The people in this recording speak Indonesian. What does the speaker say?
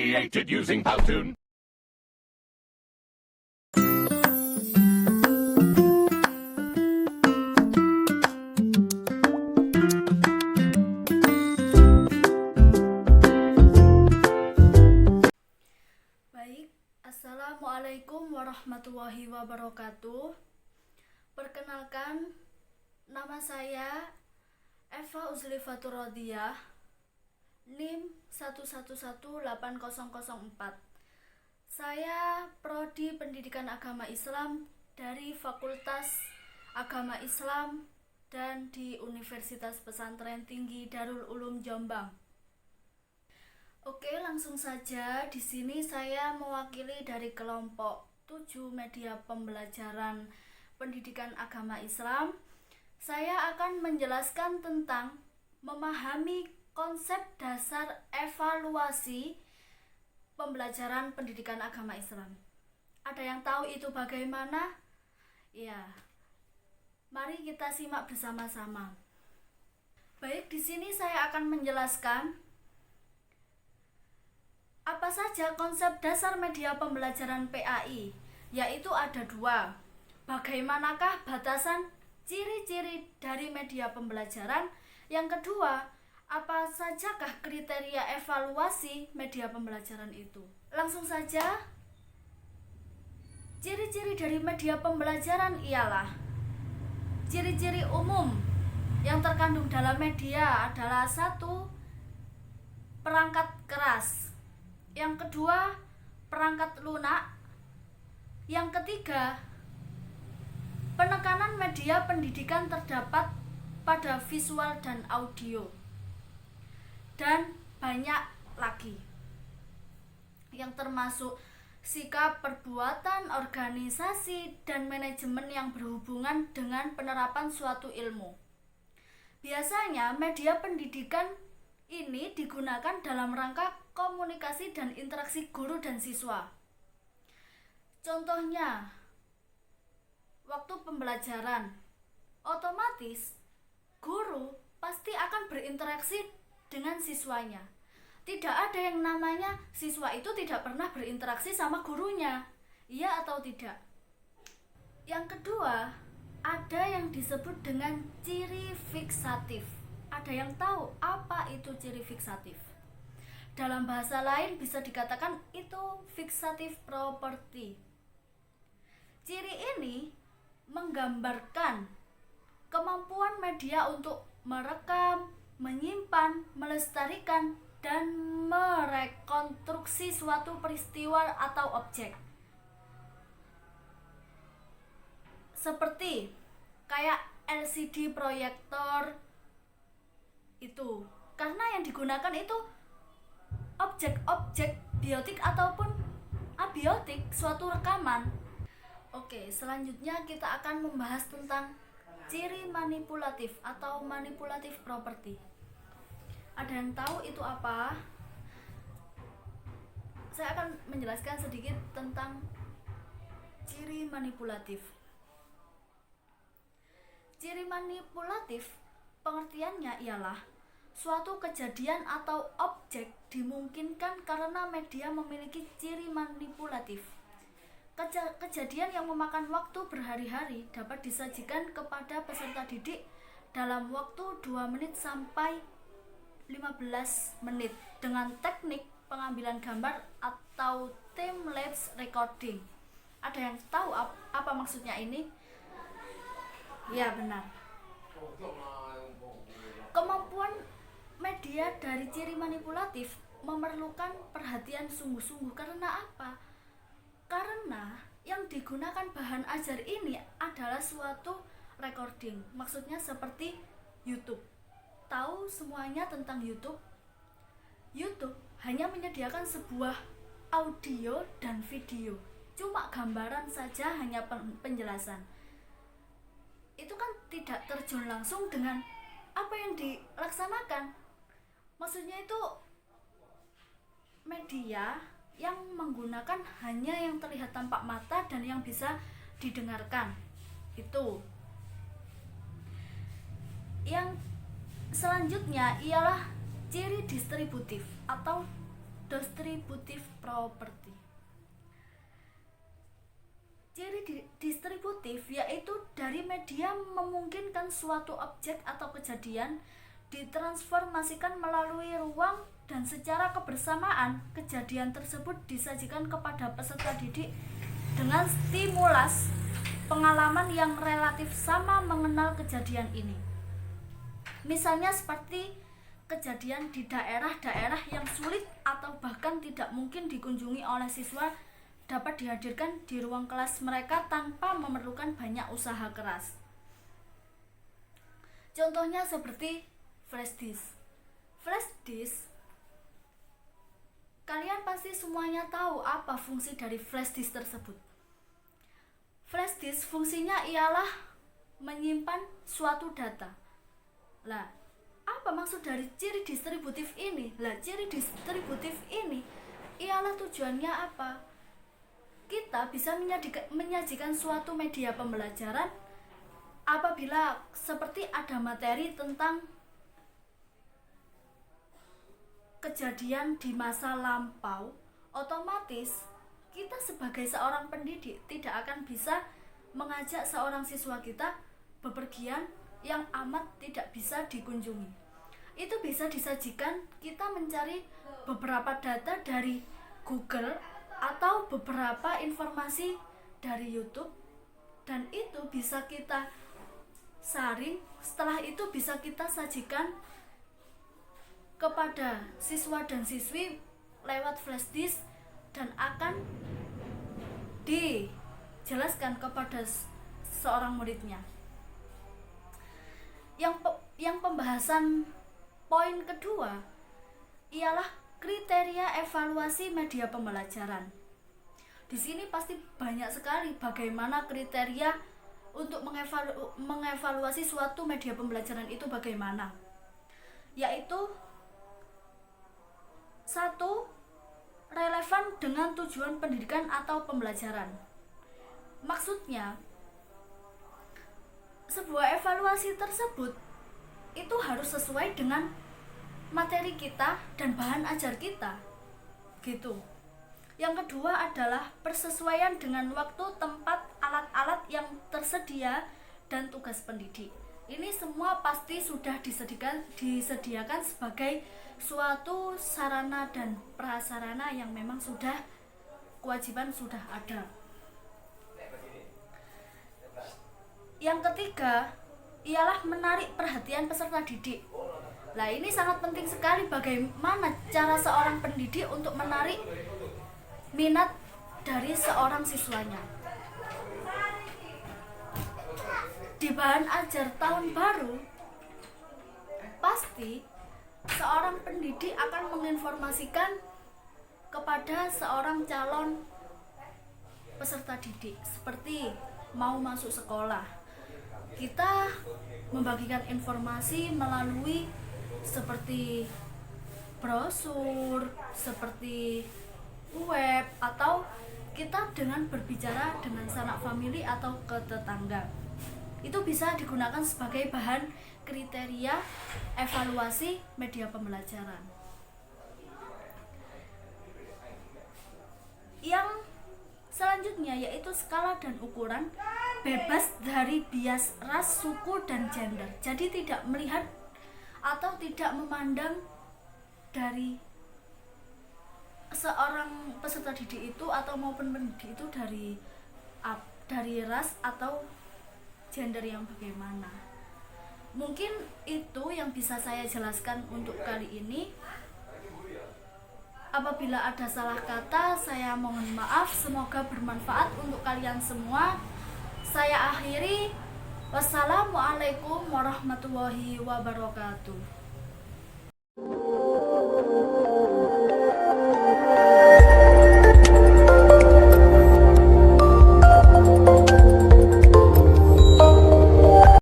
created using Powtoon. Baik, Assalamualaikum warahmatullahi wabarakatuh. Perkenalkan, nama saya Eva Uzlifatur Rodiyah, NIM 1118004. Saya Prodi Pendidikan Agama Islam dari Fakultas Agama Islam dan di Universitas Pesantren Tinggi Darul Ulum Jombang. Oke, langsung saja. Di sini saya mewakili dari kelompok 7 media pembelajaran pendidikan agama Islam. Saya akan menjelaskan tentang memahami konsep dasar evaluasi pembelajaran pendidikan agama Islam. Ada yang tahu itu bagaimana? Ya, mari kita simak bersama-sama. Baik, di sini saya akan menjelaskan apa saja konsep dasar media pembelajaran PAI, yaitu ada 2. Bagaimanakah batasan ciri-ciri dari media pembelajaran? Yang kedua, apa sajakah kriteria evaluasi media pembelajaran itu? Langsung saja. Ciri-ciri dari media pembelajaran ialah ciri-ciri umum yang terkandung dalam media adalah 1. Perangkat keras. Yang kedua, perangkat lunak. Yang ketiga, penekanan media pendidikan terdapat pada visual dan audio. Dan banyak lagi yang termasuk sikap, perbuatan, organisasi, dan manajemen yang berhubungan dengan penerapan suatu ilmu. Biasanya media pendidikan ini digunakan dalam rangka komunikasi dan interaksi guru dan siswa. Contohnya, waktu pembelajaran, otomatis guru pasti akan berinteraksi dengan siswanya. Tidak ada yang namanya siswa itu tidak pernah berinteraksi sama gurunya. Iya atau tidak? Yang kedua, ada yang disebut dengan ciri fiksatif. Ada yang tahu apa itu ciri fiksatif? Dalam bahasa lain bisa dikatakan itu fixative property. Ciri ini menggambarkan kemampuan media untuk merekam, menyimpan, melestarikan, dan merekonstruksi suatu peristiwa atau objek. Seperti kayak LCD proyektor itu. Karena yang digunakan itu objek-objek biotik ataupun abiotik, suatu rekaman. Oke, selanjutnya kita akan membahas tentang ciri manipulatif atau manipulatif property. Ada yang tahu itu apa? Saya akan menjelaskan sedikit tentang ciri manipulatif. Ciri manipulatif pengertiannya ialah suatu kejadian atau objek dimungkinkan karena media memiliki ciri manipulatif. Kejadian yang memakan waktu berhari-hari dapat disajikan kepada peserta didik dalam waktu 2 menit sampai 15 menit dengan teknik pengambilan gambar atau time-lapse recording. Ada yang tahu apa maksudnya ini? Ya, benar. Kemampuan media dari ciri manipulatif memerlukan perhatian sungguh-sungguh. Karena apa? Karena yang digunakan bahan ajar ini adalah suatu recording. Maksudnya seperti YouTube. Tahu semuanya tentang YouTube? YouTube hanya menyediakan sebuah audio dan video. Cuma gambaran saja, hanya penjelasan. Itu kan tidak terjun langsung dengan apa yang dilaksanakan. Maksudnya itu media yang menggunakan hanya yang terlihat tampak mata dan yang bisa didengarkan. Itu. Yang selanjutnya ialah ciri distributif atau distributive property. Ciri distributif yaitu dari media memungkinkan suatu objek atau kejadian ditransformasikan melalui ruang dan secara kebersamaan kejadian tersebut disajikan kepada peserta didik dengan stimulus pengalaman yang relatif sama mengenal kejadian ini. Misalnya seperti kejadian di daerah-daerah yang sulit atau bahkan tidak mungkin dikunjungi oleh siswa dapat dihadirkan di ruang kelas mereka tanpa memerlukan banyak usaha keras. Contohnya seperti flash disk. Flash disk, kalian pasti semuanya tahu apa fungsi dari flash disk tersebut. Flash disk fungsinya ialah menyimpan suatu data. Lah, apa maksud dari ciri distributif ini? Lah, ciri distributif ini ialah tujuannya apa? Kita bisa menyajikan suatu media pembelajaran apabila seperti ada materi tentang kejadian di masa lampau, otomatis kita sebagai seorang pendidik tidak akan bisa mengajak seorang siswa kita bepergian yang amat tidak bisa dikunjungi. Itu bisa disajikan kita mencari beberapa data dari Google atau beberapa informasi dari YouTube, dan itu bisa kita saring, setelah itu bisa kita sajikan kepada siswa dan siswi lewat flash disk dan akan dijelaskan kepada seorang muridnya. Yang pembahasan poin kedua ialah kriteria evaluasi media pembelajaran. Di sini pasti banyak sekali bagaimana kriteria untuk mengevaluasi suatu media pembelajaran itu bagaimana. Yaitu 1. Relevan dengan tujuan pendidikan atau pembelajaran. Maksudnya, sebuah evaluasi tersebut itu harus sesuai dengan materi kita dan bahan ajar kita, gitu. Yang kedua adalah persesuaian dengan waktu, tempat, alat-alat yang tersedia, dan tugas pendidik. Ini semua pasti sudah disediakan sebagai suatu sarana dan prasarana yang memang sudah kewajiban sudah ada. Yang ketiga ialah menarik perhatian peserta didik. Nah, ini sangat penting sekali bagaimana cara seorang pendidik untuk menarik minat dari seorang siswanya. Di bahan ajar tahun baru, pasti seorang pendidik akan menginformasikan kepada seorang calon peserta didik seperti mau masuk sekolah. Kita membagikan informasi melalui seperti brosur, seperti web, atau kita dengan berbicara dengan sanak famili atau ke tetangga. Itu bisa digunakan sebagai bahan kriteria evaluasi media pembelajaran. Yang selanjutnya yaitu skala dan ukuran bebas dari bias ras, suku, dan gender. Jadi tidak melihat atau tidak memandang dari seorang peserta didik itu atau maupun pendidik itu dari ras atau gender yang bagaimana. Mungkin itu yang bisa saya jelaskan untuk kali ini. Apabila ada salah kata, saya mohon maaf. Semoga bermanfaat untuk kalian semua. Saya akhiri. Wassalamualaikum warahmatullahi wabarakatuh.